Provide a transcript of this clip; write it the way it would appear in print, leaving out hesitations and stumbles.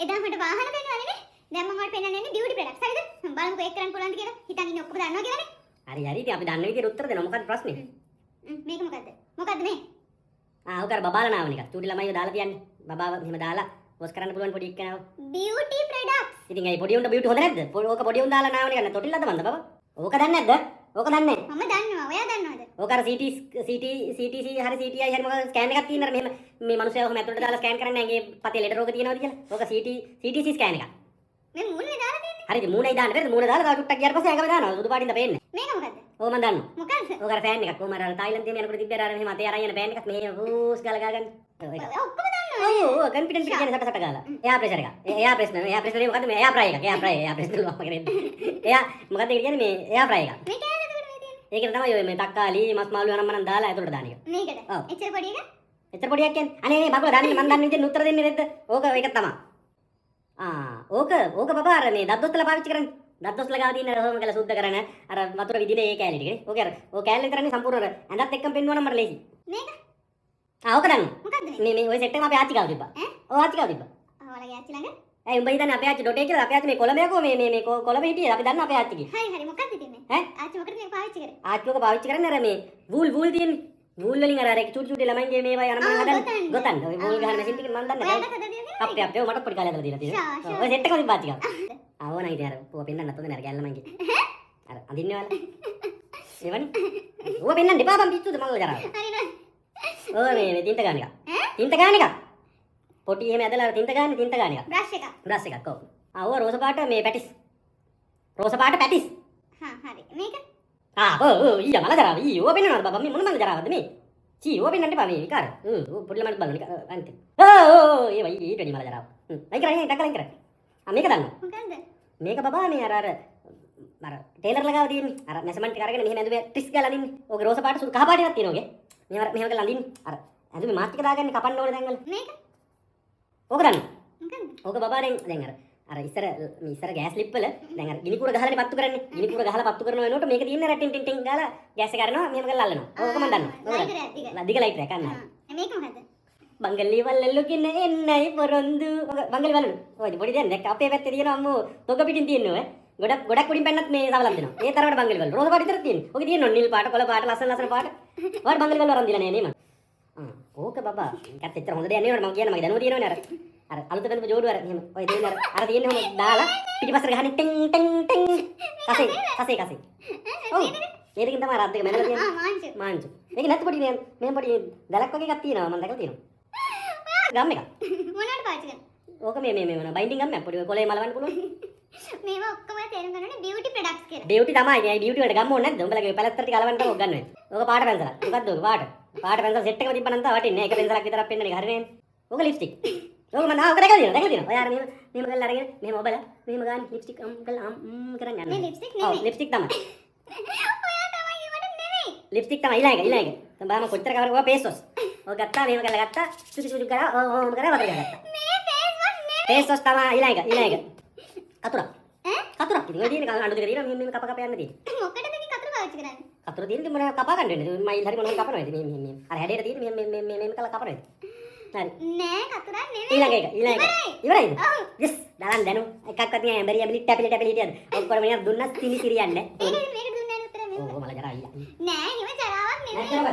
එදා මට වාහන පෙන්වන්නේ නේ. දැන් මම ඔයාලට පෙන්වන්න යන්නේ බියුටි ප්‍රොඩක්ට්ස්. හරිද? බලමුකෝ ඒක කරන්න පුළුවන්ද කියලා. හිතන් ඉන්නේ ඔක්කොම දන්නවා කියලානේ. හරි ඉතින් අපි දන්න විදිහට උත්තර දෙනවා. මොකක්ද ප්‍රශ්නේ? මේක මොකද්ද? මොකද්ද මේ? ඔක අර බබාලා නාව නිකන්. චූටි ළමයිව දාලා තියන්නේ. බබාව මෙහෙම දාලා වොස් කරන්න පුළුවන් පොඩි එක්කනව. Beauty products. ඉතින් ඒ පොඩි උන්ට බියුටි හොඳ නැද්ද? ඕක පොඩි උන් දාලා නාව නිකන් තොටිල්ලද මන්ද බබා? ඕක දන්නේ නැද්ද? ඕක දන්නේ නැහැ. මම දන්නවා. ඔයා දන්නවද? ඕක අර CTC හරි CTI හරි මොකද ස්කෑන් එකක් තියෙනවා මෙහෙම මේ මිනිස්සයා ඔහම ඇතුළට දාලා ස්කෑන් කරන්නේ ඇඟේ පතේ ලෙඩ රෝග තියෙනවද කියලා. ඕක CTC ස්කෑන් එකක්. මේ මූණේ දාලා තියෙන්නේ. හරිද? මූණයි දාන්න බැරිද? මූණ දාලා තව ටුක්ටක් ගියාට පස්සේ ඇඟම දානවා. සුදු පාටින්ද පේන්නේ. මේක මොකද්ද? ඕක මම දන්නවා. මොකද්ද? ඕක අර ෆෑන් එකක්. කොහම අර තායිලන්තයේ යනකොට තිබ්බේ අර මෙහෙම අතේ අරන් යන ෆෑන් එකක් මේ හූස් ගාලා ගාගන්න. ඒක. ඔක්කොම දන්නවා. ඔව් කොන්ෆිඩන්ට් පිට කියන සට ගාලා. එයා ප්‍රෙෂර් එක. එයා ප්‍රෙෂර් නේ මොකද්ද මේ එයා ප්‍රයි එක. එයා ප්‍රෙෂර් ලුවා කරන්නේ. එයා මොකද්ද කියන්නේ මේ එයා ප්‍රයි එක. මේ කෑල්ල එතකොට මේ තියෙන්නේ. ඒකට තමයි ඔය මේ තක්කාලි මස් මාළු යනම්මනම් දාලා ඇතුළට දාන එක. මේකද? ඔව්. එච්චර පොඩි එක? එතර පොඩියක් කියන්නේ. අනේ නේ මගල දන්නේ මම දන්න විදිහට උත්තර දෙන්නේ නැද්ද? ඕක ඒක තමයි. ඕක බබා අර මේ දද්දොස්තලා පාවිච්චි කරන්නේ. දද්දොස්තලා ගාව තියෙන රෝම කළ සුද්ධ කරන අර වතුර විදින ඒ කෑලි ටිකනේ. ඕක අර ඕක කෑල්ල විතරනේ සම්පූර්ණ අර ඇඳත් එක්කම පෙන්වනවා නම් මට ලේසි. මේක? ඕක දන්න. මොකද්ද මේ? මේ ඔය සෙට් එක අපේ ආච්චි ගාව තිබ්බා. ඔව් ආච්චි ගාව තිබ්බා. ඔයාලගේ ආච්චි ළඟ? ඇයි උඹ හිතන්නේ අපේ ආච්චි ඩොටේ කියලා අපේ ආච්චි මේ කොළඹයකෝ මේ කොළඹ හිටියේ අපි දන්නවා අපේ ආච්චි කි. හරි මොකද්ද ඉතින් මේ? ඈ? ආච්චි මොකටද මේක පාවිච්චි කරේ? ආච්චි ඔක පාවිච්චි කරන්නේ අර මේ වූල් තියෙන්නේ. වූල් වලින් අර චූටි චූටි ළමයින්ගේ මේවා යන මම හදන්නේ. ගොතන්න. ඔය වූල් ගහන මැෂින් ටික මම දන්නේ ඔයාලට නැහැ. හදලා දෙන්නේ? අපේ මට පොඩි කාලේ හදලා දීලා තියෙනවා. ඔය සෙට් එක තිබ්බා ටිකක්. ඕන ඉතින් අර ඌව පෙන්නන්නත් හොඳ නෑ අර ගැල්ලමන්ගේ. අර අඳින්නේ වල. එවනි. ඌව පෙන්නන්න දෙපා බම් පිස්සුද මගල ජරාව. හරි නෑ. ඕ මේ තින්ත ගාන එක. තින්ත ගාන එක. පොටි එහෙම ඇදලා අර තින්ත ගාන එක. බ්‍රෂ් එක. බ්‍රෂ් එකක් ඔව්. ඕව රෝස පාට මේ පැටිස්. රෝස පාට පැටිස්. හරි. මේක? ඔව් ඊය මල ජරාව. ඊ ඌව පෙන්නනවද බබා මේ මොන මල ජරාවද මේ? චී ඌව පෙන්නන්න එපා මේ විකාර. පොඩි ළමයිට බලන්න අන්ති. ඒ වයි ඊට වැඩි මල ජරාව. අයින් කරන්නේ ටක්කලින් කරන්නේ. මේක දන්නවා. මොකද්ද? මේක බබා මේ අර ටේලර් ලගාව තියෙන්නේ. අර මෙෂර්මන්ට් එක අරගෙන මෙහෙම ඇඳුමේ ට්‍රිස් ගාලා අඳින්නේ. ඕකේ රෝස පාට සුදු කහ පාට එකක් තියෙනවා ඔගේ. මෙහෙම කරලා අඳින්නේ. අර ඇඳුමේ මාත් ටික දාගන්නේ කපන්න ඕනේ දැන් වල. මේක? ඕක දන්නවා. මොකද්ද? ඕක බබා දැන් අර ඉස්සර ගෑස් ලිප් වල දැන් අර ගිනි කුර ගහලානේ පත්තු කරන්නේ. ගිනි කුර ගහලා පත්තු කරන වෙනකොට මේක තියෙන්නේ අර ටින් ටින් ගාලා ගෑස් එක අරනවා මෙහෙම කරලා අල්ලනවා. ඕක මම දන්නවා. දිග ලයිට් එකක් අන්න. මේක මොකද්ද? බංගලි වල්ලලුකින් එන්නයි පොරොන්දු. බංගලි වල්ලු. ඔය පොඩි දැන් දැක්ක අපේ පැත්තේ තියෙනවා අම්මෝ තොග පිටින් තියෙන්නේ ඔය. ගොඩක් උඩින් පැන්නත් මේ සවලක් දෙනවා. ඒ තරමට බංගලි වල. රෝස පාට විතරක් තියෙන්නේ. ඔකේ තියෙනවා නිල් පාට, කොළ පාට, ලස්සන පාට. ඔයාලා බංගලි වල වරන් දිලා නෑ නේ මම. ඕක බබා. ඒකත් එච්චර හොඳ දෙයක් නෙවෙයි මම කියන්නේ මගේ දැනුම තියෙනවනේ අර අලුත බඳපු ජෝඩුව අර එහෙම. ඔය දෙන්නේ අර තියෙන්නේ හොම දාලා පිටිපස්සට ගහන්නේ ටින් ටින් ටින්. කසේ. ඔව්. ඒකකින් තමයි අර අත් දෙක මැදලා තියෙන්නේ. මාංචු. මේක නැත්නම් පොඩි මේ පොඩි දැලක් වගේ එකක් තියෙනවා මම දැකලා තියෙනවා. ගම් එක. මොනවට පාවිච්චි කරන්නේ? ඕක මේ මොන බයින්ඩින් ගම්මක් පොඩි කොලේ මලවන්න පුළුවන්. මේවා ඔක්කොම තේරුම් ගන්න ඕනේ බියුටි ප්‍රොඩක්ට්ස් කියලා. බියුටි තමයි. මේ බියුටි වලට ගම්ම ඕනේ නැද්ද? උඹලගේ පැලැත්තර ටික අලවන්න තමයි ඔක් ගන්න වෙන්නේ. ඕක පාට පැන්සලක්. මොකද්ද ඕක පාට? පාට පැන්සල් සෙට් එකම තිබ්බනම් තා වටින්නේ. එක පැන්සලක් විතරක් පෙන්නන එක හරිනේ. ඕක ලිප්ස්ටික්. ඕක මම ආව දැකලා තියෙනවා. ඔය අර මෙහෙම කරලා අරගෙන මෙහෙම ඔබලා මෙහෙම ගන්න ලිප්ස්ටික් කරලා කරන් යනවා. මේ ලිප්ස්ටික් නෙමෙයි. ඔව් ලිප්ස්ටික් තමයි. ඔයා තමයි ඒවට නෙමෙයි. ලිප්ස්ටික් තමයි ඊළඟ. දැන් බලන්න කොච්චර කවර ඔය පේස් වොස්. ඔය ගත්තා මෙහෙම කරලා ගත්තා. චුචු කරා ඕම කරා වතුර ගත්තා. මේ ෆේස් වොෂ් නෙමෙයි. පේස් වොස් තමයි ඊළඟ. කතුරක්. කතුරක් ඉතින් ඔය තියෙන අඬු දෙක තියෙනවා මෙහෙම කප යන්න තියෙන්නේ. මොකටද ඉතින් කතර පාවිච්චි කරන්නේ? කතුර තියෙන්නේ මොන කපා ගන්න වෙන්නේ. මයිල් හරි මොනවා කපනවා ඉතින් මේ අර හැඩයට තියෙන්නේ මේ කළා කපනවා ඉතින්. හරි. නෑ කතරක් නෙමෙයි. ඊළඟ එක. ඉවරයිද? යස්. දාන්න දැනු. එකක්වත් නෑ ඇඹරි ටැපිලි හිටියද. ඔක්කොම මෙයා දුන්නත් තිලි කිරියන්නේ. මේක දුන්නේ නැහැ උත්තරේ මේක. ඕ මල ජරා අයියා. නෑ හිම ජරාවක් නෙමෙයි. නැත්නම්